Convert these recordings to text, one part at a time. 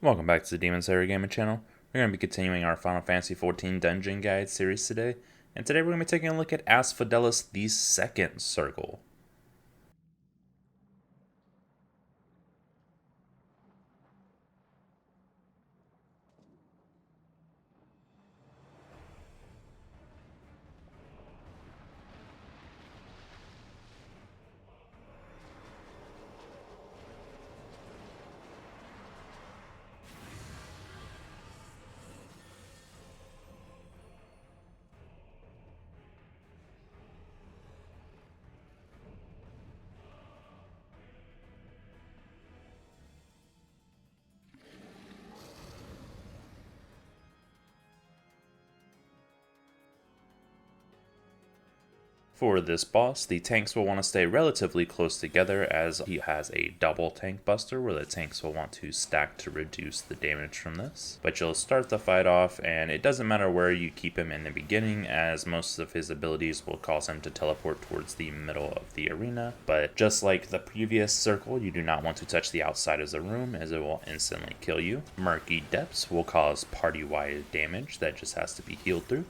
Welcome back to the Demon Slayer Gaming channel. We're going to be continuing our Final Fantasy XIV Dungeon Guide series today, and today we're going to be taking a look at Asphodelos, the second circle. For this boss, the tanks will want to stay relatively close together as he has a double tank buster where the tanks will want to stack to reduce the damage from this. But you'll start the fight off, and it doesn't matter where you keep him in the beginning as most of his abilities will cause him to teleport towards the middle of the arena. But just like the previous circle, you do not want to touch the outside of the room as it will instantly kill you. Murky Depths will cause party-wide damage that just has to be healed through.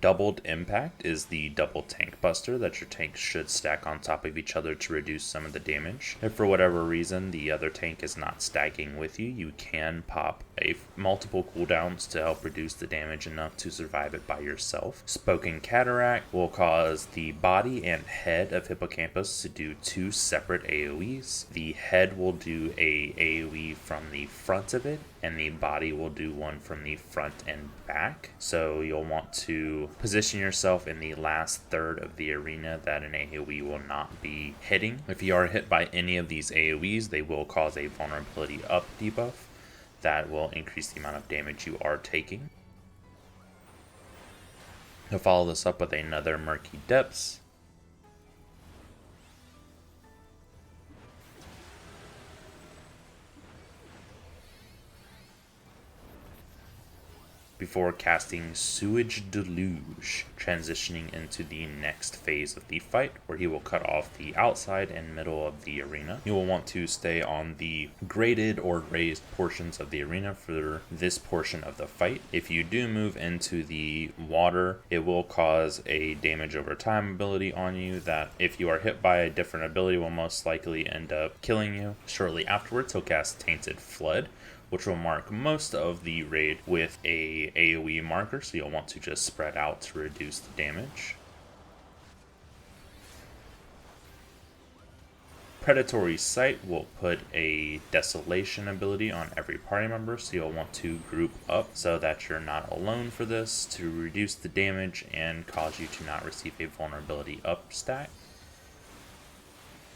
Doubled Impact is the double tank buster that your tanks should stack on top of each other to reduce some of the damage. If for whatever reason the other tank is not stacking with you, you can pop multiple cooldowns to help reduce the damage enough to survive it by yourself. Spoken Cataract will cause the body and head of Hippocampus to do two separate AoEs. The head will do a AoE from the front of it, and the body will do one from the front and back. So you'll want to position yourself in the last third of the arena that an AoE will not be hitting. If you are hit by any of these AoEs, they will cause a vulnerability up debuff that will increase the amount of damage you are taking. To follow this up with another Murky Depths. Before casting Sewage Deluge, transitioning into the next phase of the fight, where he will cut off the outside and middle of the arena. You will want to stay on the graded or raised portions of the arena for this portion of the fight. If you do move into the water, it will cause a damage over time ability on you that, if you are hit by a different ability, will most likely end up killing you. Shortly afterwards, he'll cast Tainted Flood, which will mark most of the raid with a AoE marker, so you'll want to just spread out to reduce the damage. Predatory Sight will put a Desolation ability on every party member, so you'll want to group up so that you're not alone for this to reduce the damage and cause you to not receive a vulnerability up stack.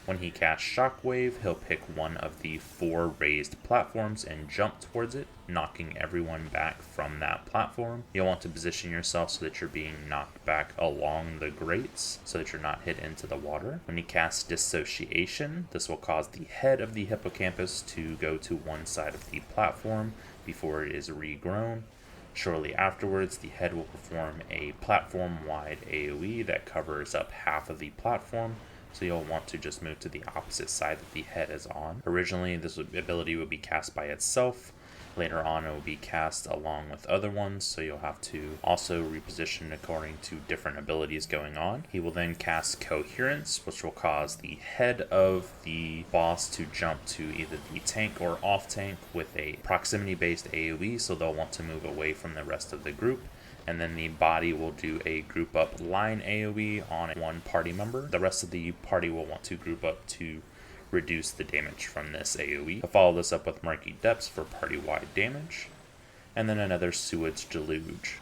When he casts Shockwave, he'll pick one of the 4 raised platforms and jump towards it, knocking everyone back from that platform. You'll want to position yourself so that you're being knocked back along the grates, so that you're not hit into the water. When he casts Dissociation, this will cause the head of the hippocampus to go to one side of the platform before it is regrown. Shortly afterwards, the head will perform a platform-wide AoE that covers up half of the platform, so you'll want to just move to the opposite side that the head is on. Originally, this ability would be cast by itself. Later on, it will be cast along with other ones, so you'll have to also reposition according to different abilities going on. He will then cast Coherence, which will cause the head of the boss to jump to either the tank or off tank with a proximity-based AoE, so they'll want to move away from the rest of the group. And then the body will do a group up line AoE on one party member. The rest of the party will want to group up to reduce the damage from this AoE. I'll follow this up with Murky Depths for party-wide damage, and then another Sewage Deluge.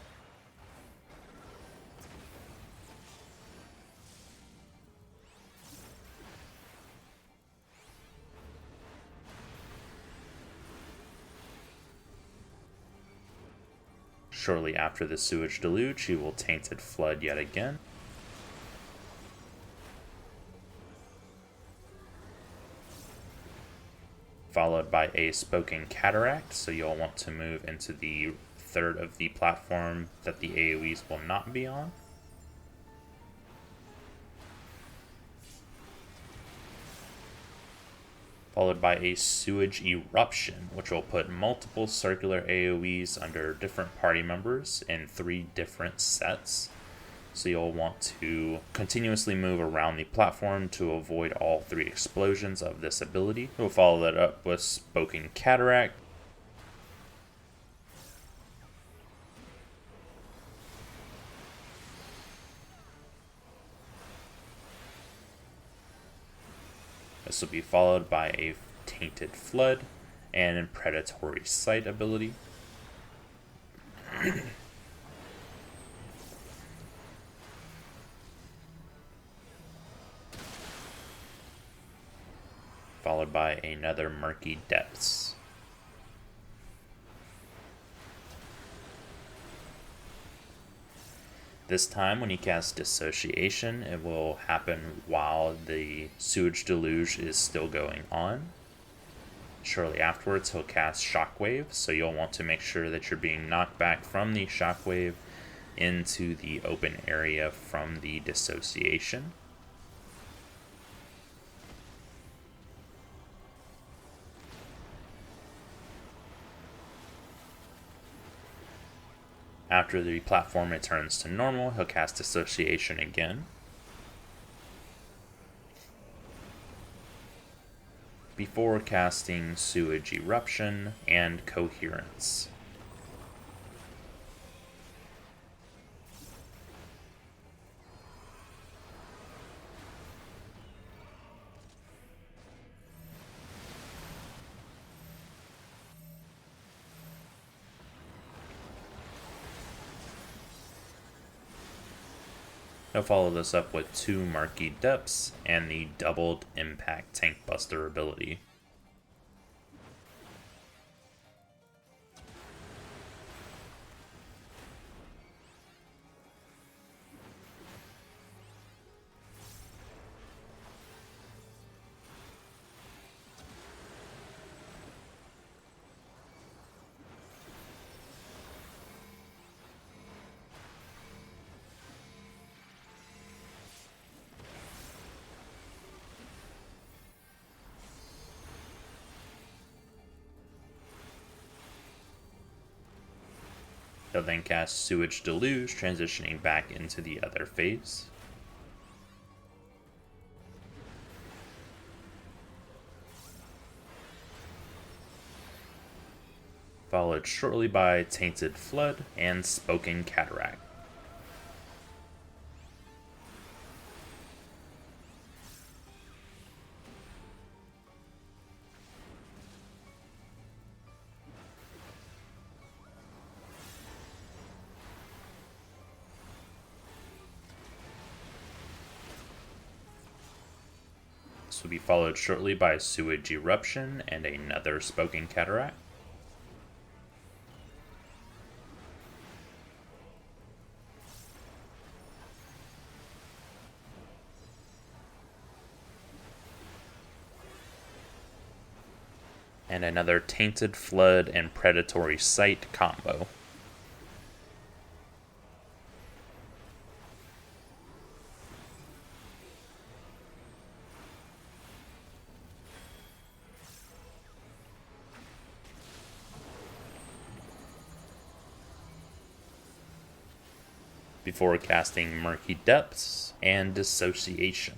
Shortly after the Sewage Deluge, he will Tainted Flood yet again. Followed by a Spoken Cataract, so you'll want to move into the third of the platform that the AoEs will not be on. followed by a sewage eruption, which will put multiple circular AoEs under different party members in 3 different sets. So you'll want to continuously move around the platform to avoid all 3 explosions of this ability. We'll follow that up with Spoken Cataract. This will be followed by a Tainted Flood and Predatory Sight ability. Followed by another Murky Depths. This time, when he casts Dissociation, it will happen while the Sewage Deluge is still going on. Shortly afterwards, he'll cast Shockwave, so you'll want to make sure that you're being knocked back from the Shockwave into the open area from the Dissociation. After the platform returns to normal, he'll cast Dissociation again. Before casting Sewage Eruption and Coherence. He'll follow this up with 2 Murky Depths and the doubled Impact Tank Buster ability. He'll then cast Sewage Deluge, transitioning back into the other phase. Followed shortly by Tainted Flood and Spoken Cataract. This will be followed shortly by Sewage Eruption and another Spoken Cataract. And another Tainted Flood and Predatory Sight combo. Before casting Murky Depths and Dissociation.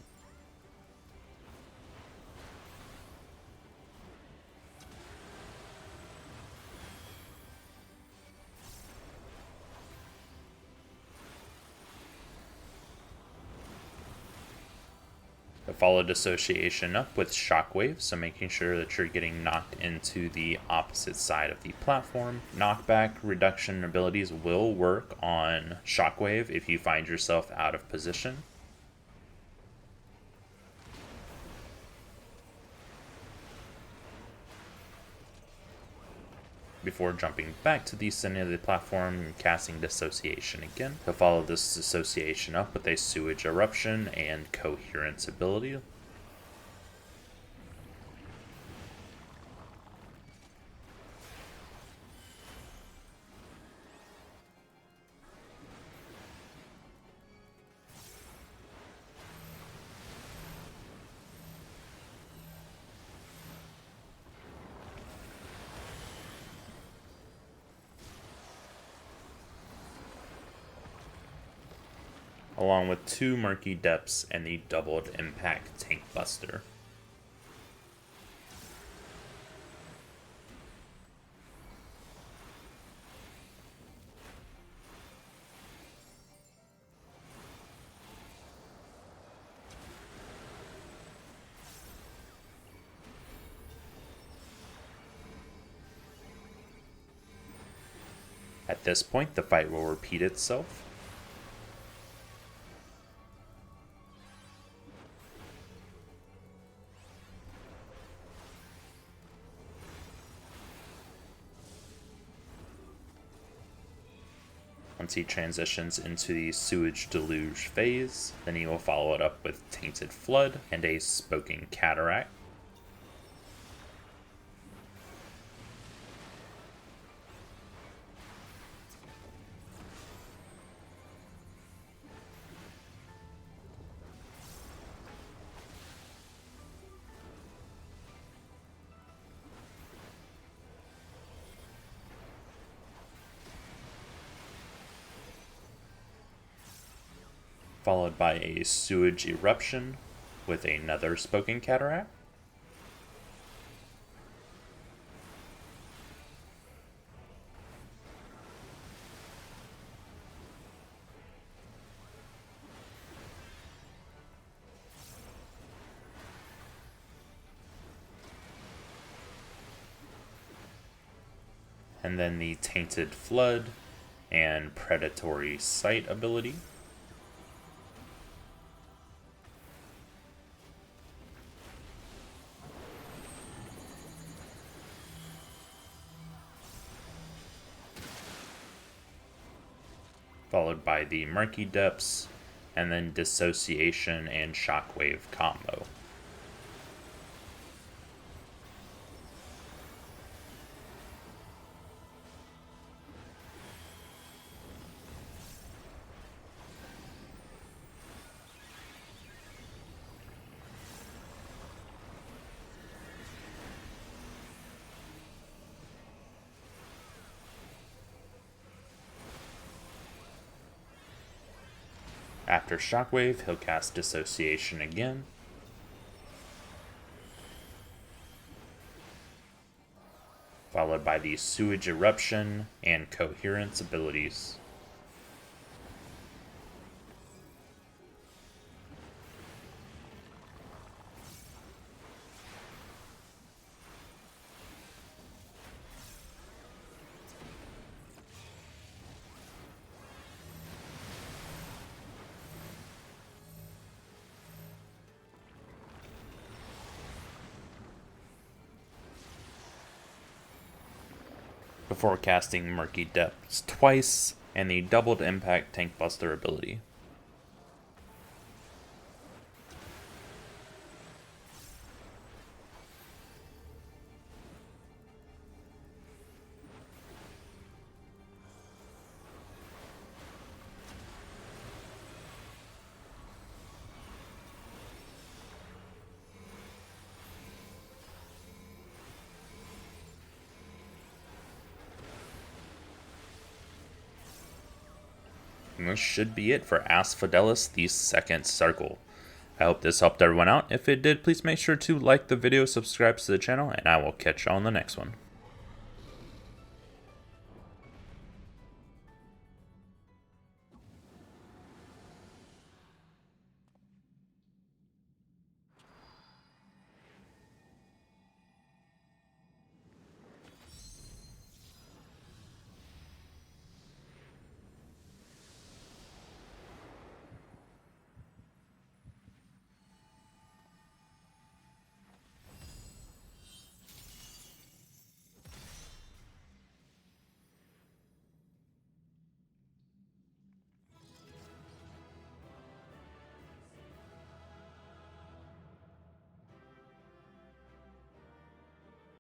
Follow Dissociation up with Shockwave, so making sure that you're getting knocked into the opposite side of the platform. Knockback reduction abilities will work on Shockwave if you find yourself out of position. Before jumping back to the center of the platform and casting Dissociation again. He'll follow this Dissociation up with a Sewage Eruption and Coherence ability. along with 2 Murky Depths and the doubled impact tank buster. At this point, the fight will repeat itself. Once he transitions into the Sewage Deluge phase, then he will follow it up with Tainted Flood and a Spoken Cataract. Followed by a Sewage Eruption with another Spoken Cataract. And then the Tainted Flood and Predatory Sight ability. Followed by the Murky Depths, and then Dissociation and Shockwave combo. After Shockwave, he'll cast Dissociation again. Followed by the Sewage Eruption and Coherence abilities. Before casting Murky Depths twice and the doubled impact tank buster ability. And this should be it for Asphodelos, the second circle. I hope this helped everyone out. If it did, please make sure to like the video, subscribe to the channel, and I will catch you on the next one.